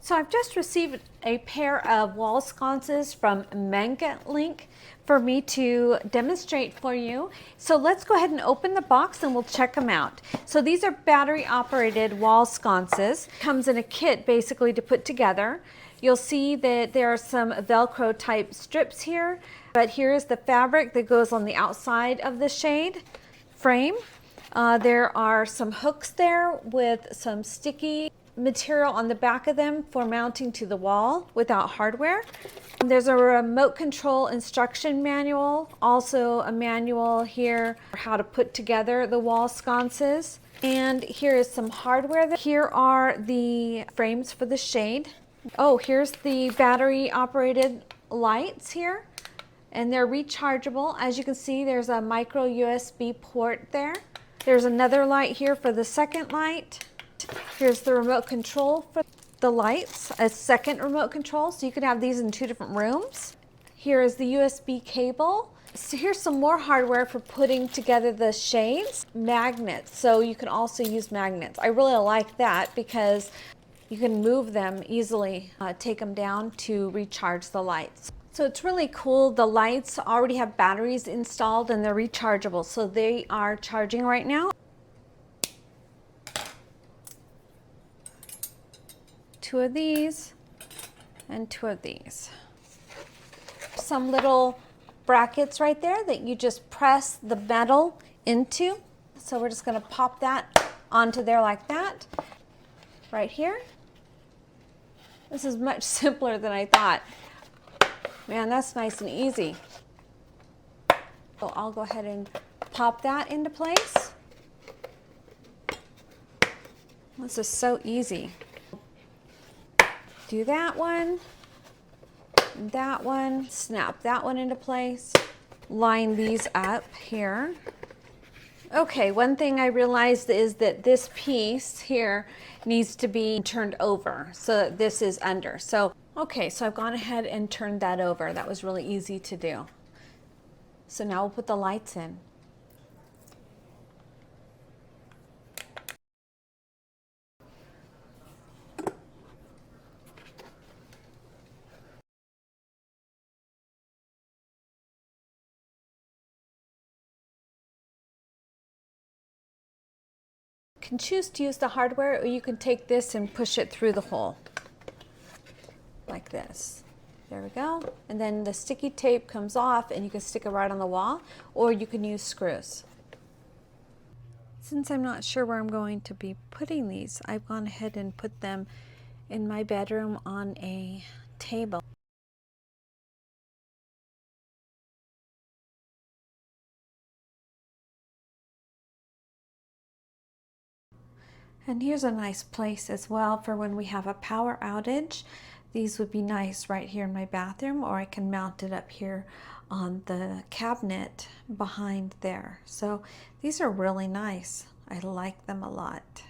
So I've just received a pair of wall sconces from MENGLINK for me to demonstrate for you. So let's go ahead and open the box and we'll check them out. So these are battery operated wall sconces. Comes in a kit basically to put together. You'll see that there are some Velcro type strips here, but here's the fabric that goes on the outside of the shade frame. There are some hooks there with some sticky material on the back of them for mounting to the wall without hardware. There's a remote control instruction manual, also a manual here for how to put together the wall sconces. And here is some hardware. Here are the frames for the shade. Oh, here's the battery operated lights here, and they're rechargeable. As you can see, there's a micro USB port there. There's another light here for the second light. Here's the remote control for the lights, a second remote control, so you can have these in 2 different rooms. Here is the USB cable. So here's some more hardware for putting together the shades. Magnets, so you can also use magnets. I really like that because you can move them easily, take them down to recharge the lights. So it's really cool. The lights already have batteries installed and they're rechargeable, so they are charging right now. 2 of these and 2 of these. Some little brackets right there that you just press the metal into. So we're just going to pop that onto there like that, right here. This is much simpler than I thought. Man, that's nice and easy. So I'll go ahead and pop that into place. This is so easy. Do that one, snap that one into place, line these up here. Okay, one thing I realized is that this piece here needs to be turned over so that this is under. So, okay, so I've gone ahead and turned that over. That was really easy to do. So now we'll put the lights in. You can choose to use the hardware, or you can take this and push it through the hole like this. There we go. And then the sticky tape comes off and you can stick it right on the wall, or you can use screws. Since I'm not sure where I'm going to be putting these, I've gone ahead and put them in my bedroom on a table. And here's a nice place as well for when we have a power outage. These would be nice right here in my bathroom, or I can mount it up here on the cabinet behind there. So these are really nice. I like them a lot.